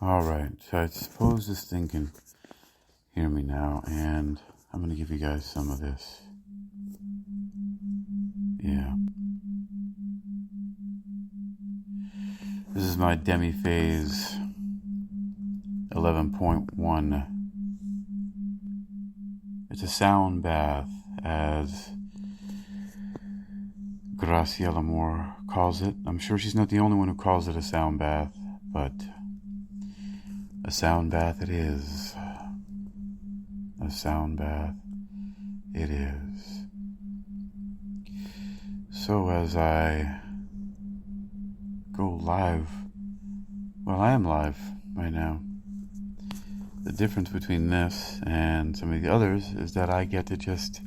Alright, so I suppose this thing can hear me now, and I'm going to give you guys some of this. Yeah. This is my demi-phase 11.1. It's a sound bath, as Graciela Moore calls it. I'm sure she's not the only one who calls it a sound bath, but a sound bath it is. A sound bath it is. So as I go live, well, I am live right now. The difference between this and some of the others is that I get to just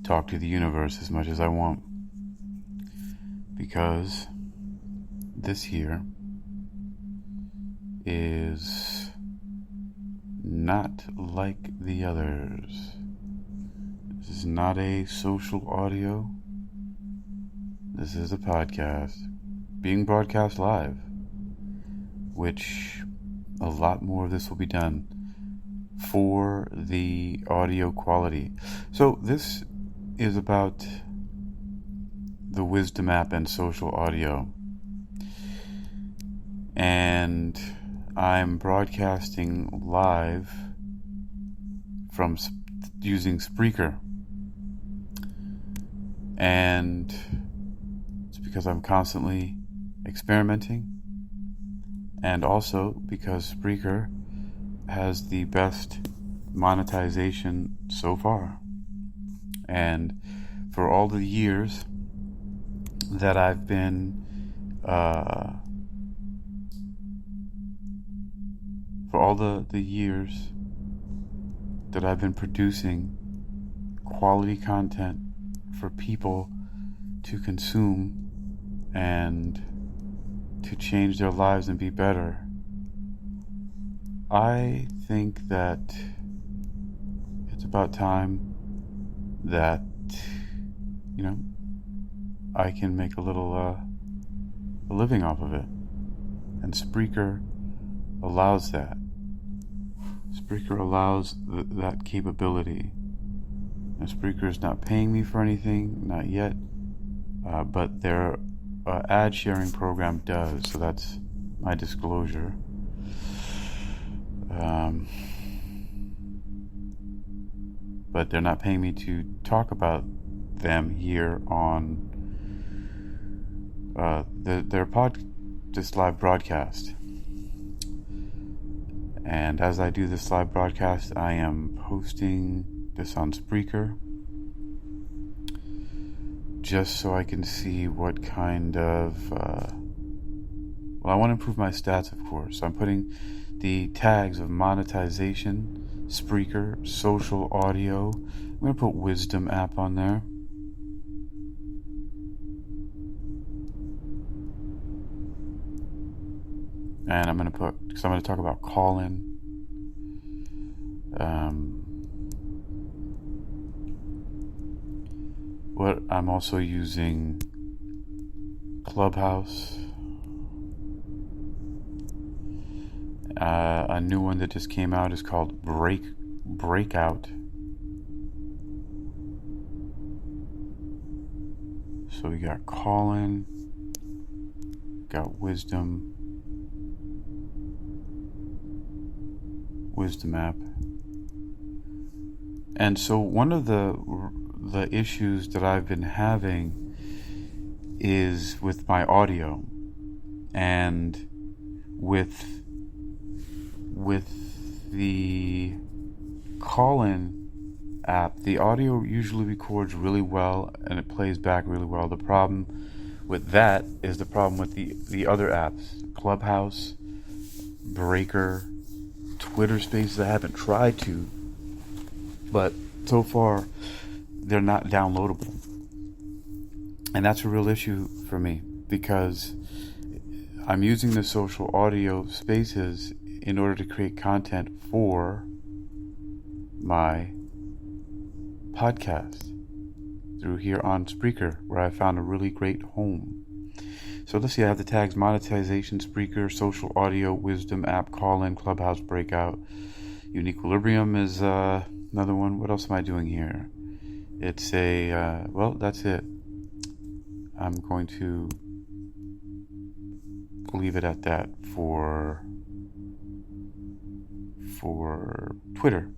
talk to the universe as much as I want. Because this here is not like the others. This is not a social audio. This is a podcast being broadcast live, which a lot more of this will be done for the audio quality. So this is about the Wisdom app and social audio. And I'm broadcasting live from using Spreaker. And it's because I'm constantly experimenting, and also because Spreaker has the best monetization so far. And for all the years that I've been producing quality content for people to consume and to change their lives and be better, I think that it's about time that, I can make a little a living off of it. And Spreaker allows that. Spreaker allows that capability. And Spreaker is not paying me for anything, not yet, but their ad sharing program does, so that's my disclosure. But they're not paying me to talk about them here on their this live broadcast. And as I do this live broadcast, I am posting this on Spreaker, just so I can see what kind of I want to improve my stats, of course. So I'm putting the tags of monetization, Spreaker, social audio. I'm going to put Wisdom app on there. And I'm going to talk about call-in. I'm also using Clubhouse. A new one that just came out is called Breakout. So we got call-in, got Wisdom app. And so one of the issues that I've been having is with my audio, and with the call-in app, the audio usually records really well and it plays back really well. The problem with that is the problem with the other apps, Clubhouse, Breaker, Twitter Spaces. I haven't tried to, but so far they're not downloadable. And that's a real issue for me, because I'm using the social audio spaces in order to create content for my podcast through here on Spreaker, where I found a really great home. So let's see, I have the tags monetization, Spreaker, social audio, wisdom app, call-in, clubhouse, breakout. UniquilibriuM is another one. What else am I doing here? It's a, well, that's it. I'm going to leave it at that for Twitter.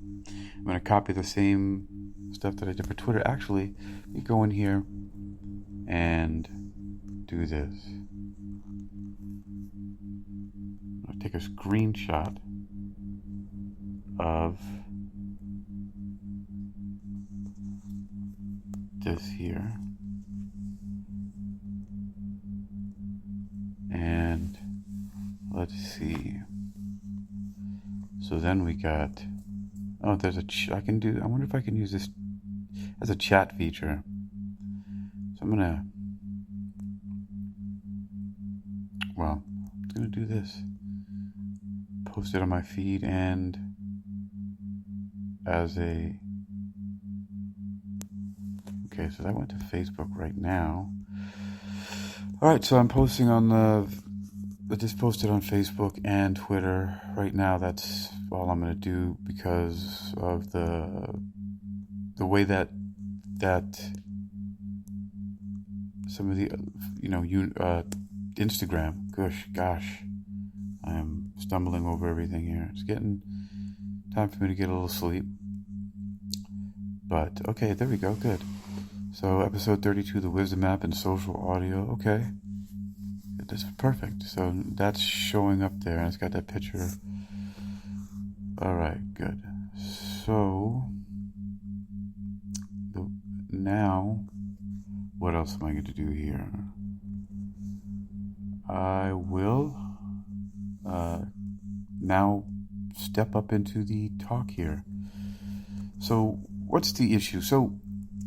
I'm going to copy the same stuff that I did for Twitter. Actually, let me go in here and do this. I'll take a screenshot of this here. And let's see. So then we got, oh, there's I wonder if I can use this as a chat feature. So I'm gonna do this. Post it on my feed and as a, okay, so that went to Facebook right now. Alright, so I'm posting on I just posted on Facebook and Twitter. Right now, that's all I'm going to do because of the way that some of the, Instagram, gosh, I am stumbling over everything here. It's getting time for me to get a little sleep. But, okay, there we go, good. So, episode 32, the Wisdom app and social audio, okay. This is perfect. So that's showing up there, and it's got that picture. All right, good. So now, what else am I going to do here? I will now step up into the talk here. So what's the issue? So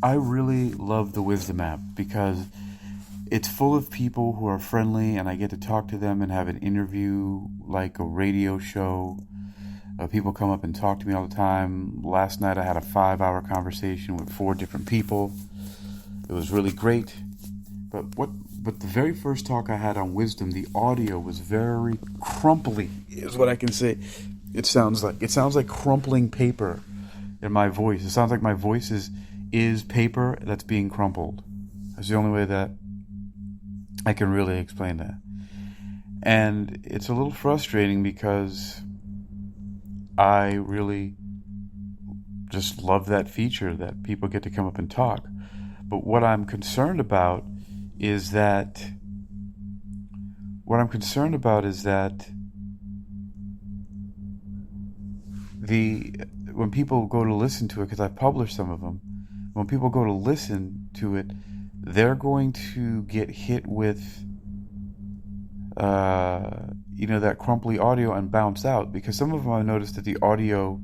I really love the Wisdom app because it's full of people who are friendly, and I get to talk to them and have an interview like a radio show. People come up and talk to me all the time. Last night I had a 5-hour conversation with 4 different people. It was really great. But the very first talk I had on wisdom, the audio was very crumply, is what I can say. It sounds like crumpling paper in my voice. It sounds like my voice is paper that's being crumpled. That's the only way that I can really explain that. And it's a little frustrating because I really just love that feature that people get to come up and talk. But what I'm concerned about is that when people go to listen to it, because I've published some of them, when people go to listen to it, they're going to get hit with that crumply audio and bounce out, because some of them I noticed that the audio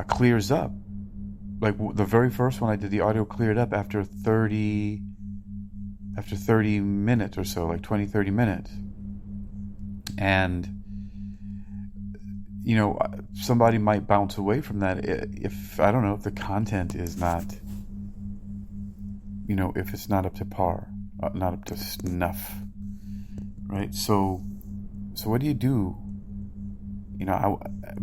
clears up. Like the very first one I did, the audio cleared up after 30 minutes or so, like 20-30 minutes. And somebody might bounce away from that if I don't know, if the content is not, if it's not up to par, not up to snuff, right? So what do you do?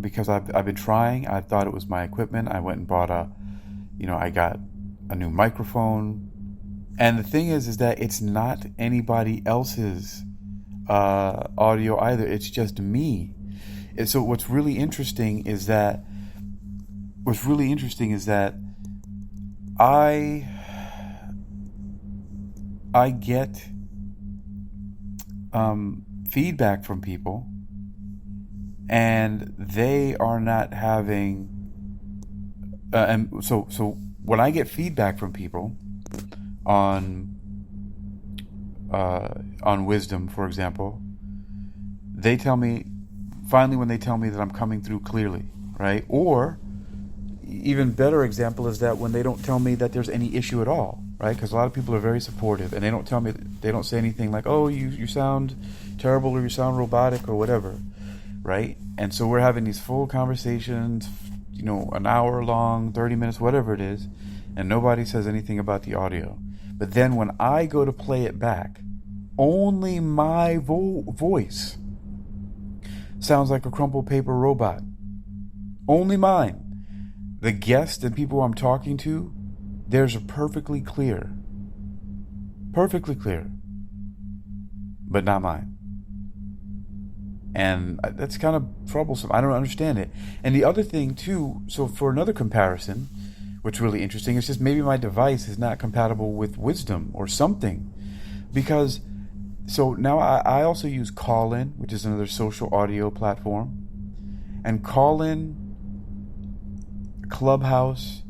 Because I've been trying. I thought it was my equipment. I went and bought I got a new microphone, and the thing is that it's not anybody else's audio either. It's just me. And so what's really interesting is that I get feedback from people, and they are not having. And so when I get feedback from people on wisdom, for example, they tell me finally when they tell me that I'm coming through clearly, right? Or even better example is that when they don't tell me that there's any issue at all, right? Because a lot of people are very supportive, and they don't say anything like, oh, you sound terrible, or you sound robotic, or whatever, right? And so we're having these full conversations, an hour long, 30 minutes, whatever it is, and nobody says anything about the audio. But then when I go to play it back Only my voice sounds like a crumpled paper robot. Only mine. The guests and people I'm talking to, theirs are perfectly clear. Perfectly clear. But not mine. And that's kind of troublesome. I don't understand it. And the other thing, too, so for another comparison, what's really interesting is just maybe my device is not compatible with Wisdom or something. Because, so now I also use Callin, which is another social audio platform. And Callin, Clubhouse,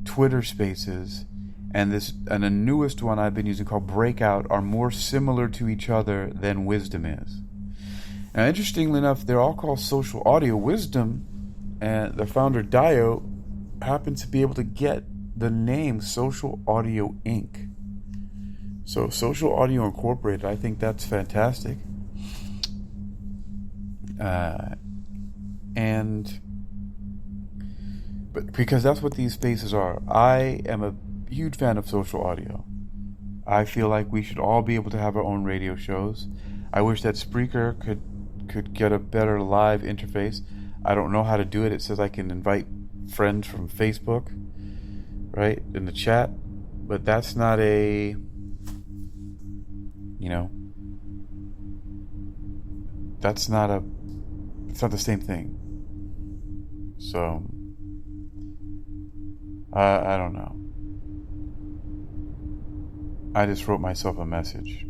Twitter Spaces, and the newest one I've been using called Breakout are more similar to each other than Wisdom is. Now, interestingly enough, they're all called social audio. Wisdom and the founder Dio happens to be able to get the name Social Audio Inc. So Social Audio Incorporated, I think that's fantastic. But because that's what these spaces are. I am a huge fan of social audio. I feel like we should all be able to have our own radio shows. I wish that Spreaker could get a better live interface. I don't know how to do it. It says I can invite friends from Facebook, right, in the chat, but that's not it's not the same thing. So I don't know. I just wrote myself a message.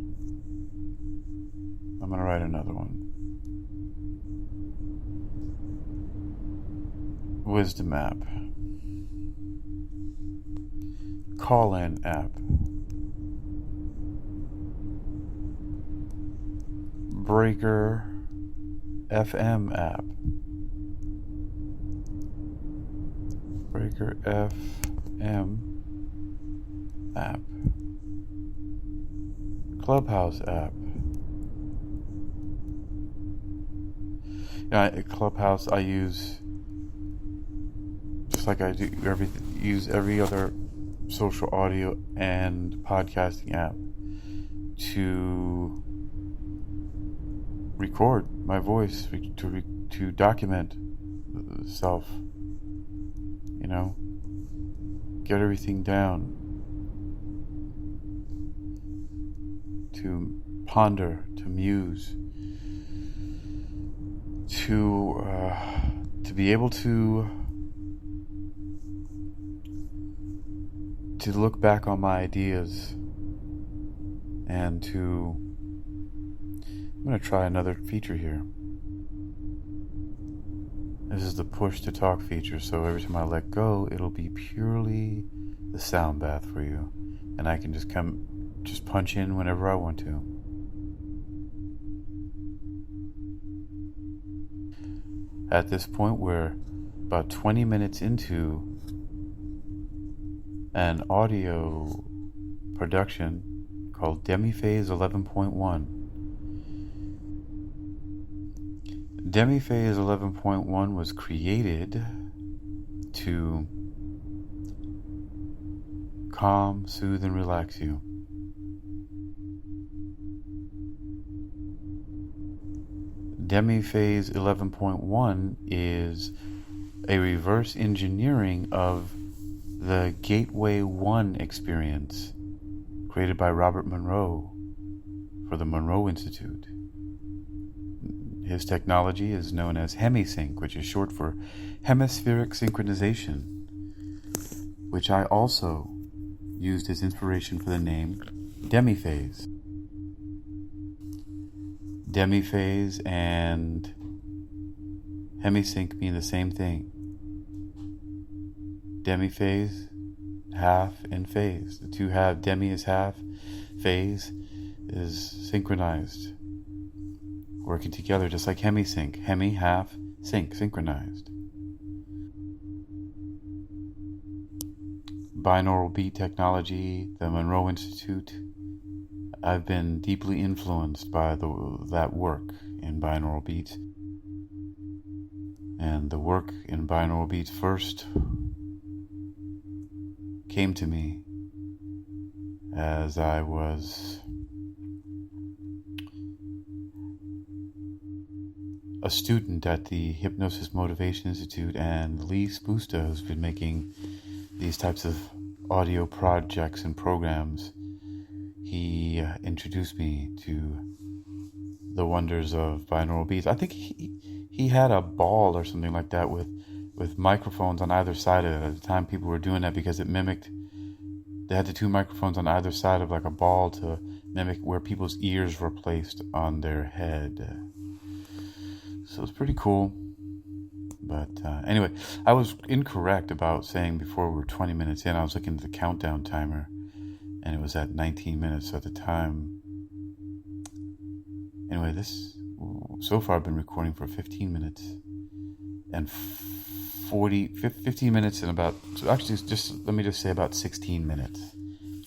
I'm gonna write another one. Wisdom app. Call-in app. Breaker FM app. Breaker FM app. Clubhouse app. Clubhouse I use just like I do every other social audio and podcasting app to record my voice, to document self, get everything down, to ponder, to muse, to be able to look back on my ideas and I'm going to try another feature here. This is the push to talk feature, so every time I let go, it'll be purely the sound bath for you, and I can just punch in whenever I want to. At this point, we're about 20 minutes into an audio production called Demiphase 11.1. Demiphase 11.1 was created to calm, soothe, and relax you. Demiphase 11.1 is a reverse engineering of the Gateway 1 experience created by Robert Monroe for the Monroe Institute. His technology is known as HemiSync, which is short for hemispheric synchronization, which I also used as inspiration for the name Demiphase. Demiphase and HemiSync mean the same thing. Demiphase, half, and phase. The two have demi is half, phase is synchronized, working together just like HemiSync. Hemi, half, sync, synchronized. Binaural beat technology, the Monroe Institute. I've been deeply influenced by that work in binaural beats. And the work in binaural beats first came to me as I was a student at the Hypnosis Motivation Institute, and Lee Spusta, who's been making these types of audio projects and programs. He introduced me to the wonders of binaural beats. I think he had a ball or something like that with microphones on either side of it. At the time, people were doing that because it mimicked. They had the two microphones on either side of like a ball to mimic where people's ears were placed on their head. So it's pretty cool. But anyway, I was incorrect about saying before we were 20 minutes in. I was looking at the countdown timer, and it was at 19 minutes at the time. Anyway, this so far I've been recording for 15 minutes and 15 minutes and about, so actually let me just say about 16 minutes.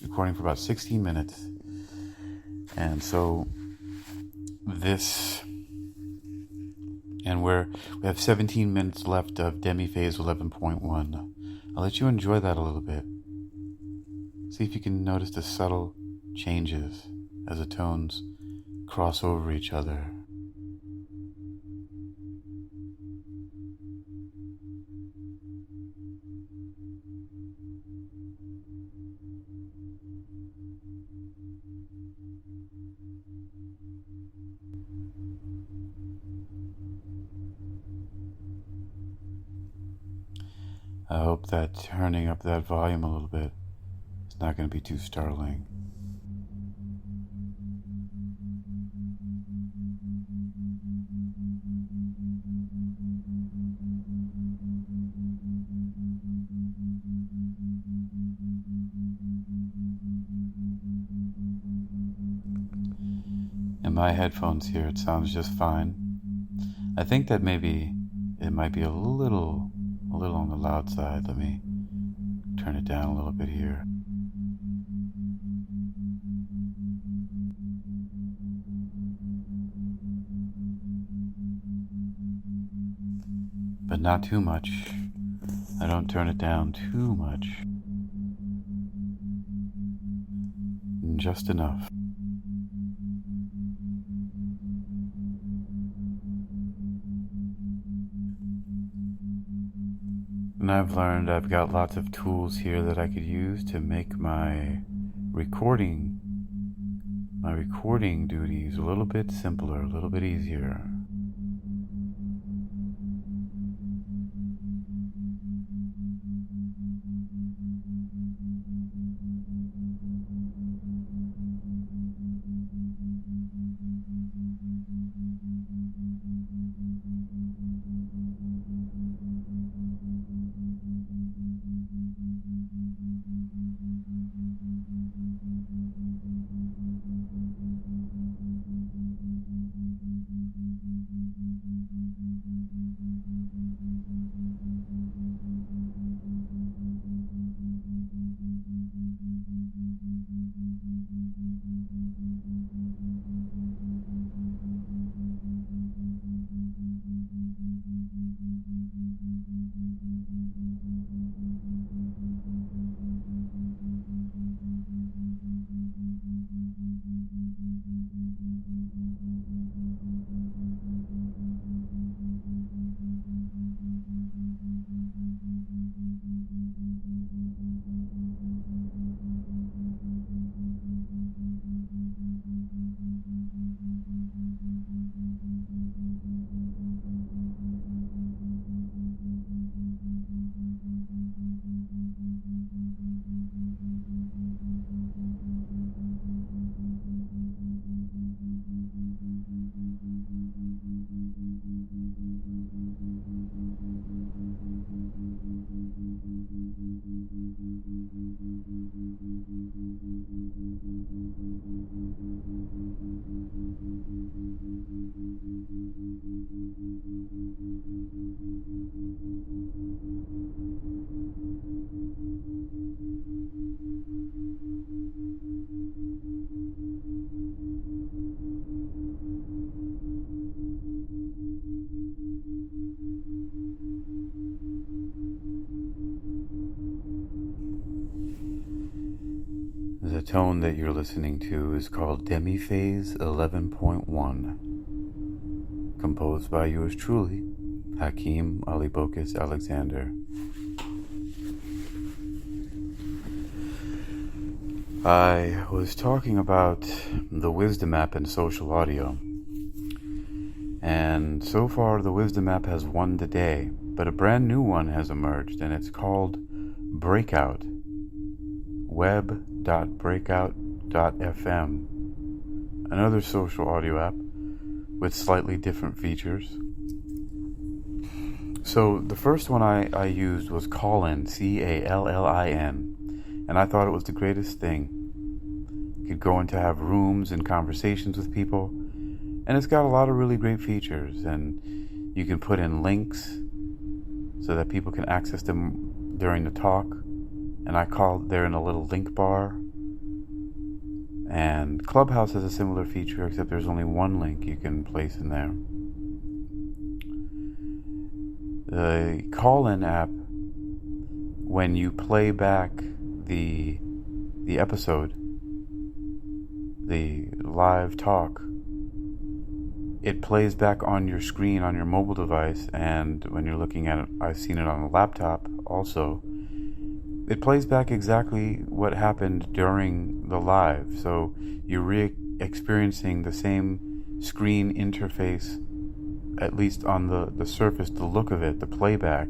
Recording for about 16 minutes. And so this, and we have 17 minutes left of Demi-Phase 11.1. I'll let you enjoy that a little bit. See if you can notice the subtle changes as the tones cross over each other. I hope that turning up that volume a little bit is not going to be too startling. In my headphones here, it sounds just fine. I think that maybe it might be a little on the loud side. Let me turn it down a little bit here. But not too much. I don't turn it down too much. Just enough. And I've learned I've got lots of tools here that I could use to make my recording duties a little bit simpler, a little bit easier. The tone that you're listening to is called Demi-Phase 11.1. composed by yours truly, Hakeem Alibokis Alexander. I was talking about the Wisdom app and social audio, and so far the Wisdom app has won the day, but a brand new one has emerged, and it's called Breakout, web.breakout.fm, another social audio app with slightly different features. So the first one I used was Callin, Callin, and I thought it was the greatest thing. You could go in to have rooms and conversations with people, and it's got a lot of really great features, and you can put in links so that people can access them during the talk, and I called there in a little link bar. And Clubhouse has a similar feature, except there's only one link you can place in there. The Call-In app, when you play back the episode, the live talk, it plays back on your screen on your mobile device, and when you're looking at it, I've seen it on a laptop also, it plays back exactly what happened during the live. So you're experiencing the same screen interface, at least on the surface, the look of it, the playback,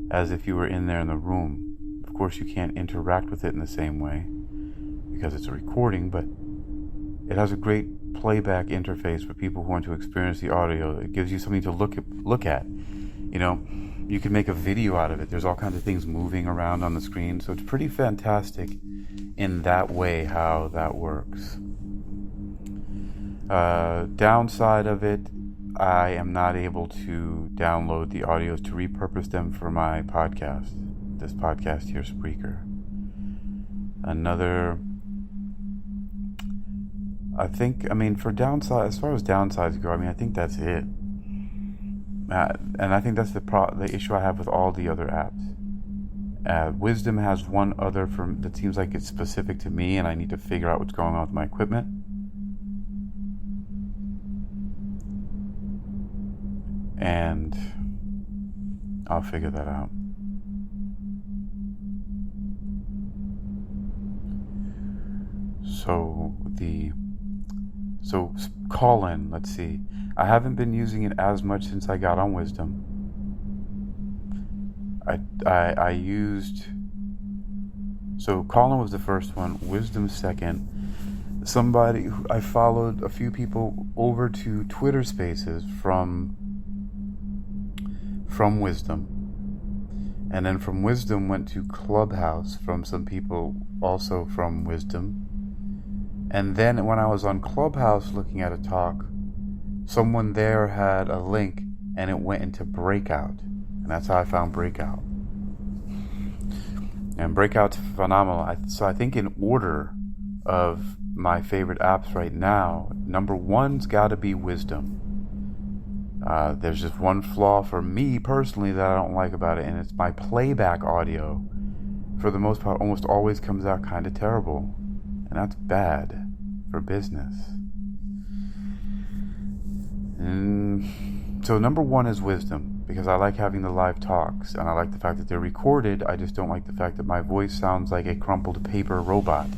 as if you were in there in the room. Of course, you can't interact with it in the same way because it's a recording, but it has a great playback interface for people who want to experience the audio. It gives you something to look at. You know, you can make a video out of it. There's all kinds of things moving around on the screen, so it's pretty fantastic in that way how that works. Downside of it, I am not able to download the audios to repurpose them for my podcast, this podcast here, Spreaker. For downside, as far as downsides go, I think that's it. And I think that's the issue I have with all the other apps. Wisdom has one other that seems like it's specific to me, and I need to figure out what's going on with my equipment. And I'll figure that out. So Call-In, let's see. I haven't been using it as much since I got on Wisdom. So Call-In was the first one, Wisdom second. I followed a few people over to Twitter Spaces from Wisdom. And then from Wisdom went to Clubhouse from some people also from Wisdom. And then when I was on Clubhouse looking at a talk, someone there had a link and it went into Breakout. And that's how I found Breakout. And Breakout's phenomenal. So I think in order of my favorite apps right now, number one's got to be Wisdom. There's just one flaw for me personally that I don't like about it, and it's my playback audio. For the most part, almost always comes out kind of terrible. And that's bad for business. So number one is Wisdom, because I like having the live talks, and I like the fact that they're recorded. I just don't like the fact that my voice sounds like a crumpled paper robot.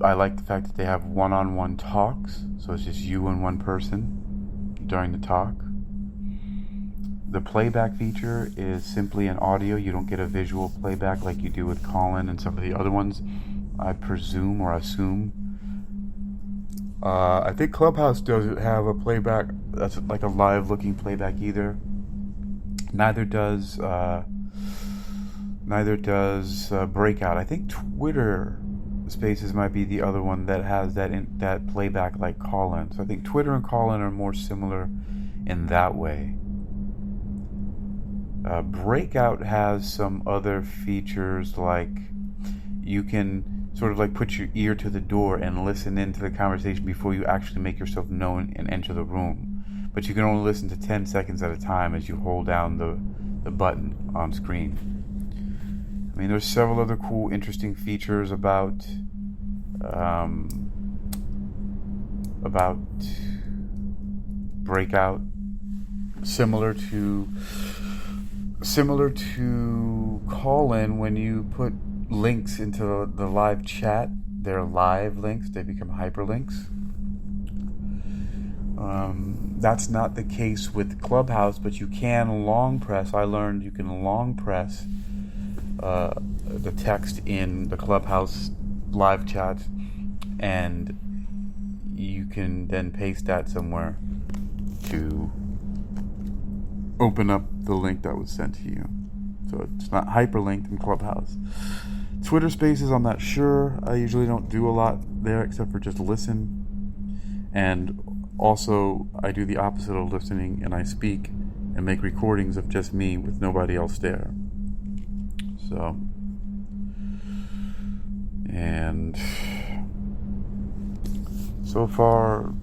I like the fact that they have one-on-one talks, so it's just you and one person during the talk. The playback feature is simply an audio. You don't get a visual playback like you do with Call-In and some of the other ones, I presume or assume. I think Clubhouse doesn't have a playback that's like a live-looking playback either. Neither does Breakout. I think Twitter Spaces might be the other one that has that playback like Call-In. So I think Twitter and Call-In are more similar in that way. Breakout has some other features, like you can sort of like put your ear to the door and listen into the conversation before you actually make yourself known and enter the room. But you can only listen to 10 seconds at a time as you hold down the button on screen. There's several other cool, interesting features about about Breakout, similar to call in. When you put links into the live chat, they're live links, they become hyperlinks. That's not the case with Clubhouse, but you can long press. I learned you can long press the text in the Clubhouse live chat, and you can then paste that somewhere to open up the link that was sent to you. So it's not hyperlinked in Clubhouse. Twitter Spaces, I'm not sure. I usually don't do a lot there except for just listen. And also, I do the opposite of listening, and I speak and make recordings of just me with nobody else there. And so far,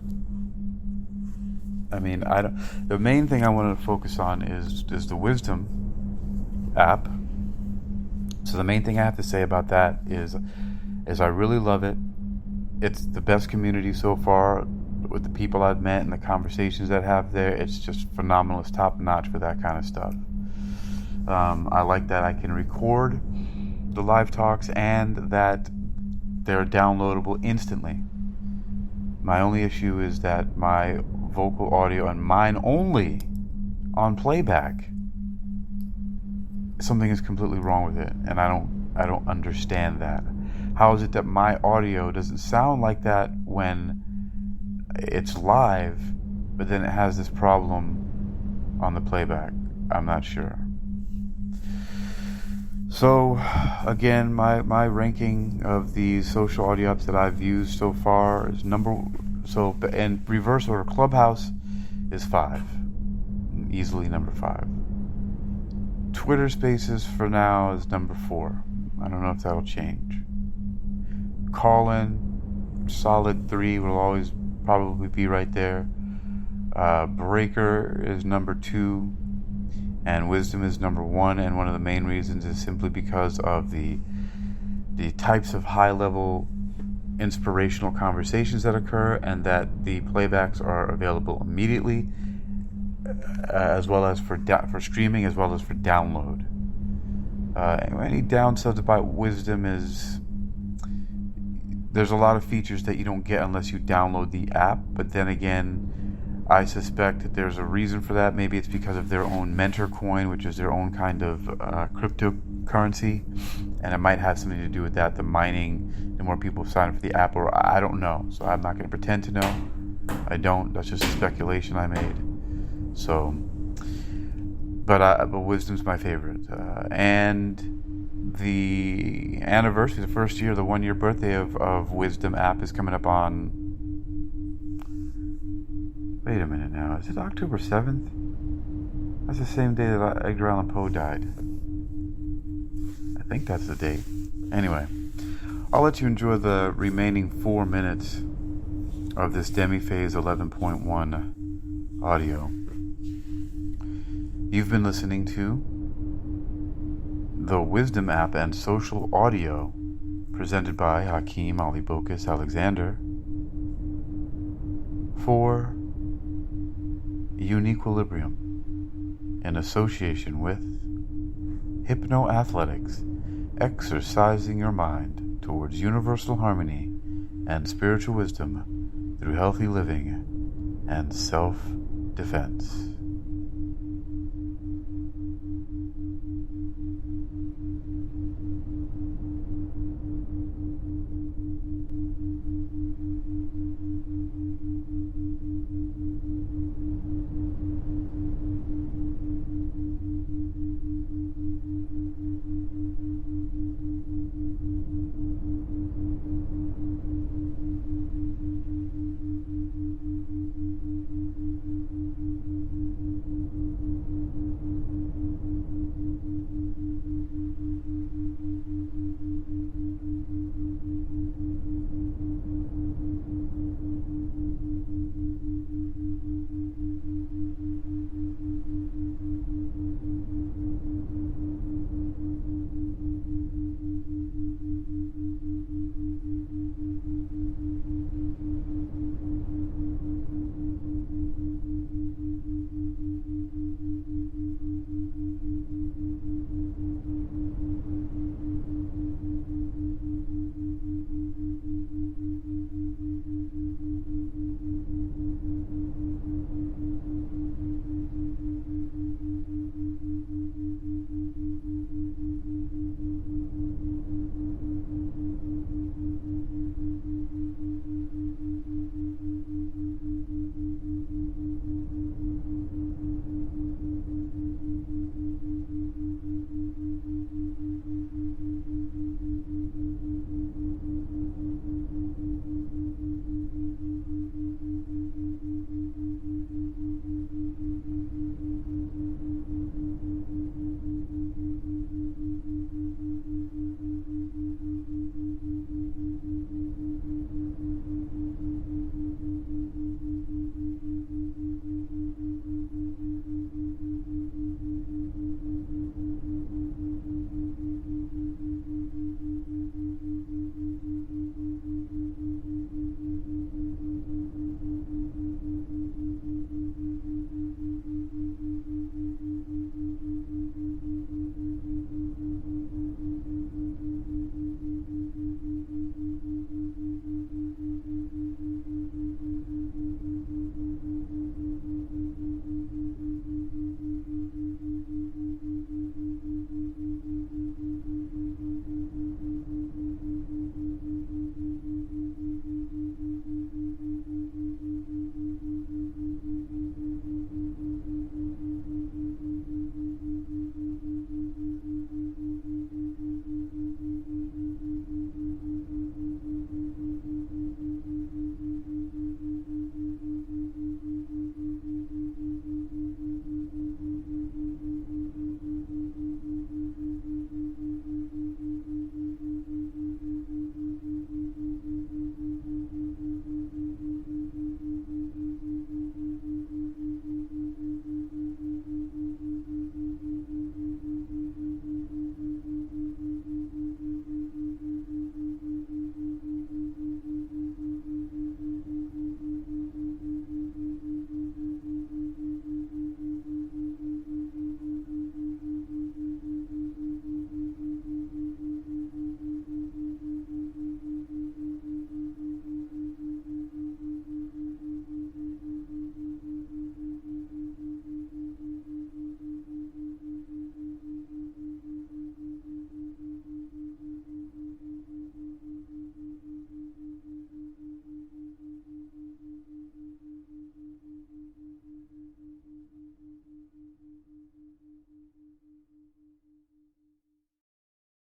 I mean, the main thing I want to focus on is the Wisdom app. So the main thing I have to say about that is I really love it. It's the best community so far with the people I've met and the conversations that I have there. It's just phenomenal. It's top notch for that kind of stuff. I like that I can record the live talks and that they're downloadable instantly. My only issue is that my vocal audio and mine only on playback, something is completely wrong with it, and I don't understand that. How is it that my audio doesn't sound like that when it's live, but then it has this problem on the playback? I'm not sure. So again, my ranking of the social audio apps that I've used so far is in reverse order. Clubhouse is 5, easily number 5. Twitter Spaces for now is number 4. I don't know if that'll change. Call-in, solid 3, will always probably be right there. Breaker is number 2, and Wisdom is number 1. And one of the main reasons is simply because of the types of high-level inspirational conversations that occur, and that the playbacks are available immediately, as well as for streaming, as well as for download. Any downsides about Wisdom is there's a lot of features that you don't get unless you download the app. But then again, I suspect that there's a reason for that. Maybe it's because of their own Mentor coin, which is their own kind of cryptocurrency, and it might have something to do with that. The mining, the more people sign up for the app, or I don't know. So I'm not going to pretend to know. I don't. That's just a speculation I made. So, but Wisdom's my favorite, and the anniversary, the first year, the 1-year birthday of Wisdom app is coming up on. Wait a minute now. Is it October 7th? That's the same day that Edgar Allan Poe died. I think that's the date. Anyway, I'll let you enjoy the remaining 4 minutes of this Demi-Phase 11.1 audio. You've been listening to the Wisdom app and social audio presented by Hakeem Ali Bokus Alexander for UniquilibriuM in association with Hypnoathletics, exercising your mind towards universal harmony and spiritual wisdom through healthy living and self-defense.